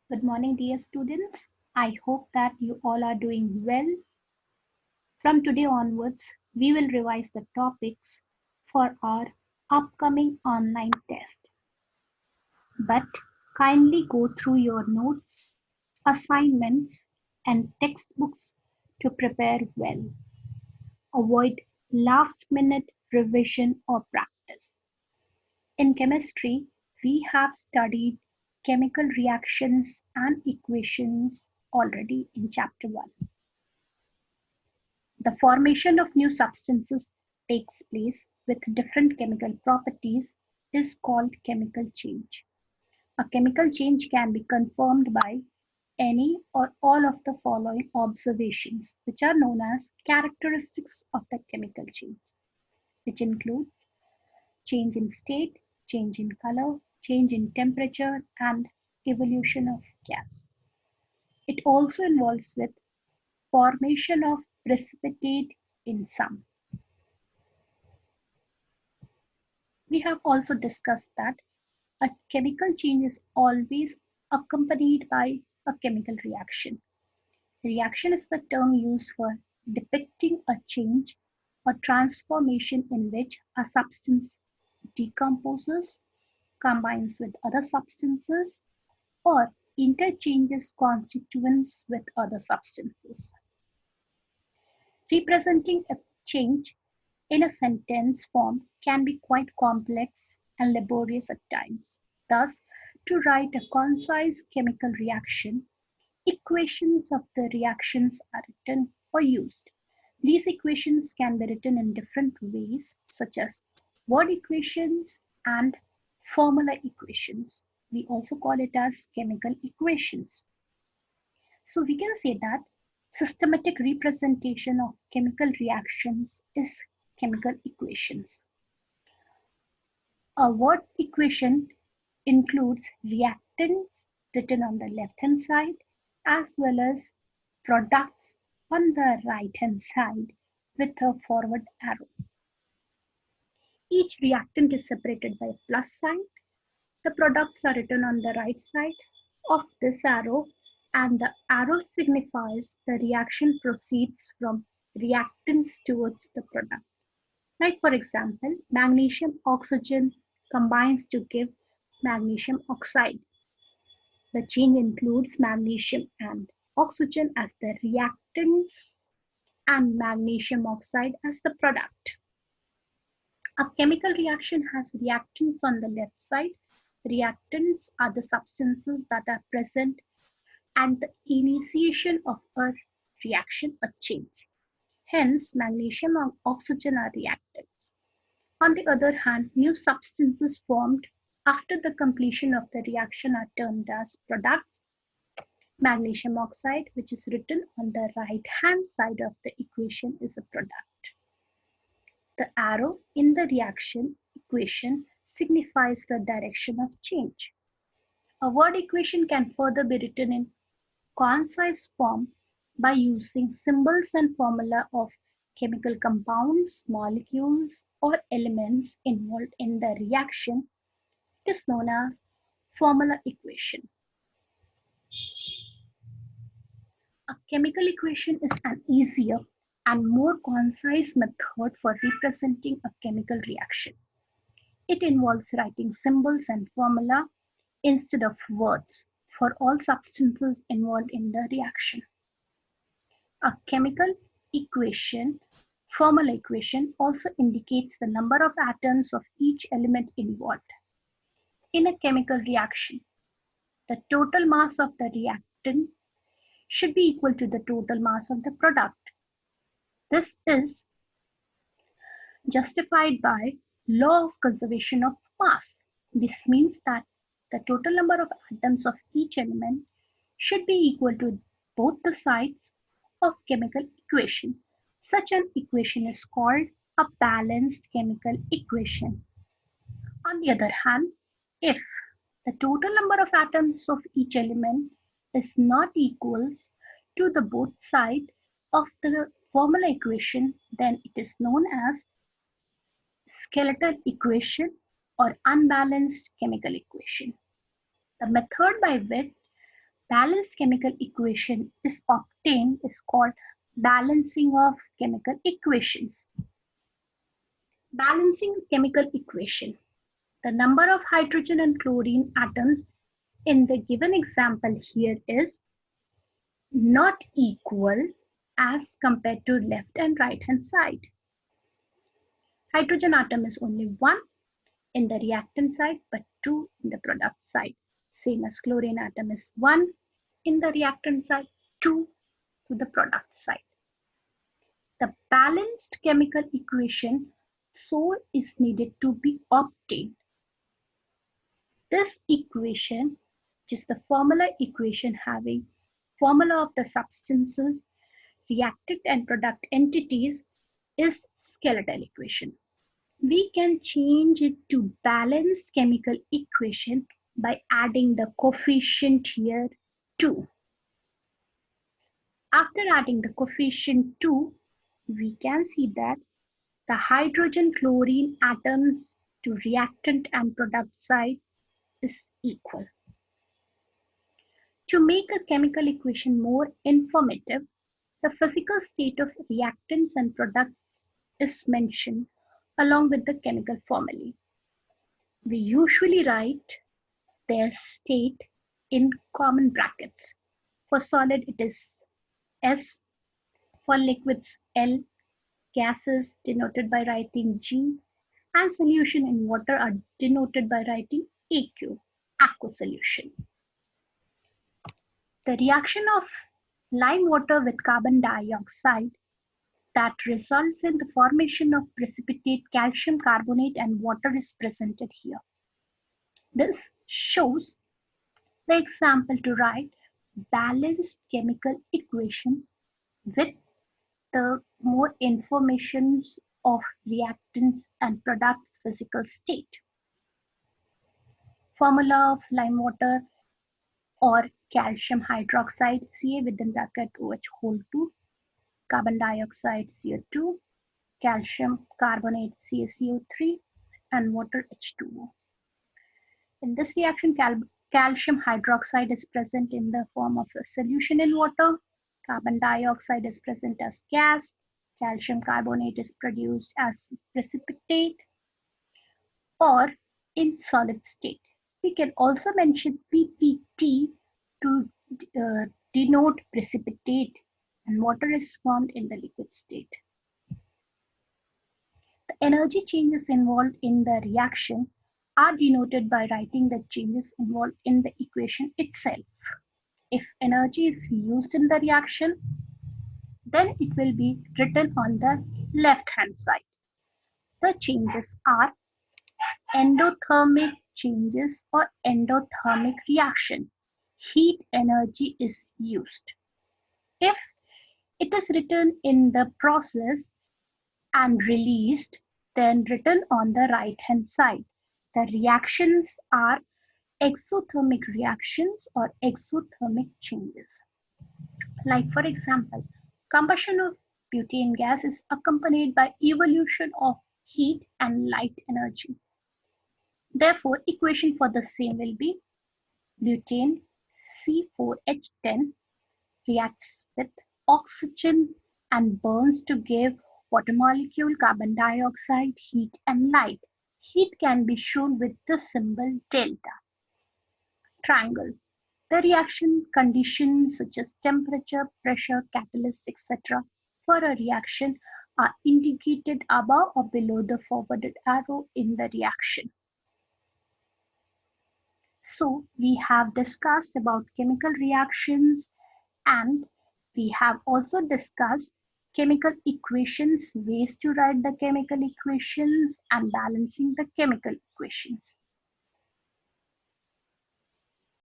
Good morning, dear students. I hope that you all are doing well. From today onwards, we will revise the topics for our upcoming online test. But kindly go through your notes, assignments, and textbooks to prepare well. Avoid last minute revision or practice. In chemistry, we have studied chemical reactions and equations already in chapter 1. The formation of new substances takes place with different chemical properties is called chemical change. A chemical change can be confirmed by any or all of the following observations, which are known as characteristics of the chemical change, which include change in state, change in color, change in temperature, and evolution of gas. It also involves with formation of precipitate in some. We have also discussed that a chemical change is always accompanied by a chemical reaction. Reaction is the term used for depicting a change or transformation in which a substance decomposes, combines with other substances, or interchanges constituents with other substances. Representing a change in a sentence form can be quite complex and laborious at times. Thus, to write a concise chemical reaction, equations of the reactions are written or used. These equations can be written in different ways, such as word equations and formula equations. We also call it as chemical equations. So we can say that systematic representation of chemical reactions is chemical equations. A word equation includes reactants written on the left hand side as well as products on the right hand side with a forward arrow. Each reactant is separated by a plus sign. The products are written on the right side of this arrow, and the arrow signifies the reaction proceeds from reactants towards the product. Like for example, magnesium oxygen combines to give magnesium oxide. The chain includes magnesium and oxygen as the reactants and magnesium oxide as the product. A chemical reaction has reactants on the left side. Reactants are the substances that are present at the initiation of a reaction, a change. Hence, magnesium and oxygen are reactants. On the other hand, new substances formed after the completion of the reaction are termed as products. Magnesium oxide, which is written on the right-hand side of the equation, is a product. The arrow in the reaction equation signifies the direction of change. A word equation can further be written in concise form by using symbols and formula of chemical compounds, molecules, or elements involved in the reaction. It is known as formula equation. A chemical equation is an easier and more concise method for representing a chemical reaction. It involves writing symbols and formula instead of words for all substances involved in the reaction. A chemical equation, formula equation, also indicates the number of atoms of each element involved. In a chemical reaction, the total mass of the reactant should be equal to the total mass of the product. This is justified by law of conservation of mass. This means that the total number of atoms of each element should be equal to both the sides of chemical equation. Such an equation is called a balanced chemical equation. On the other hand, if the total number of atoms of each element is not equal to the both sides of the formula equation, then it is known as skeletal equation or unbalanced chemical equation. The method by which balanced chemical equation is obtained is called balancing of chemical equations. Balancing chemical equation. The number of hydrogen and chlorine atoms in the given example here is not equal as compared to left and right hand side. Hydrogen atom is only 1 in the reactant side but 2 in the product side. Same as chlorine atom is 1 in the reactant side, 2 to the product side. The balanced chemical equation so is needed to be obtained. This equation, which is the formula equation having formula of the substances, reactant and product entities, is skeletal equation. We can change it to balanced chemical equation by adding the coefficient here 2. After adding the coefficient 2, we can see that the hydrogen chlorine atoms to reactant and product side is equal. To make a chemical equation more informative, the physical state of reactants and products is mentioned along with the chemical formulae. We usually write their state in common brackets. For solid, it is S. For liquids, L. Gases denoted by writing G. And solution in water are denoted by writing AQ, aqueous solution. The reaction of lime water with carbon dioxide that results in the formation of precipitate calcium carbonate and water is presented here. This shows the example to write balanced chemical equation with the more informations of reactants and products physical state. Formula of lime water or calcium hydroxide Ca within bracket OH whole 2, carbon dioxide CO2, calcium carbonate CaCO3, and water H2O. In this reaction, calcium hydroxide is present in the form of a solution in water, carbon dioxide is present as gas, calcium carbonate is produced as precipitate or in solid state. We can also mention PPT to denote precipitate, and water is formed in the liquid state. The energy changes involved in the reaction are denoted by writing the changes involved in the equation itself. If energy is used in the reaction, then it will be written on the left hand side. The changes are endothermic changes or endothermic reaction. Heat energy is used. If it is written in the process and released, then written on the right hand side. The reactions are exothermic reactions or exothermic changes. Like for example, combustion of butane gas is accompanied by evolution of heat and light energy. Therefore, equation for the same will be butane C4H10 reacts with oxygen and burns to give water molecule, carbon dioxide, heat and light. Heat can be shown with the symbol delta. Triangle. The reaction conditions such as temperature, pressure, catalyst, etc. for a reaction are indicated above or below the forwarded arrow in the reaction. So we have discussed about chemical reactions, and we have also discussed chemical equations, ways to write the chemical equations, and balancing the chemical equations.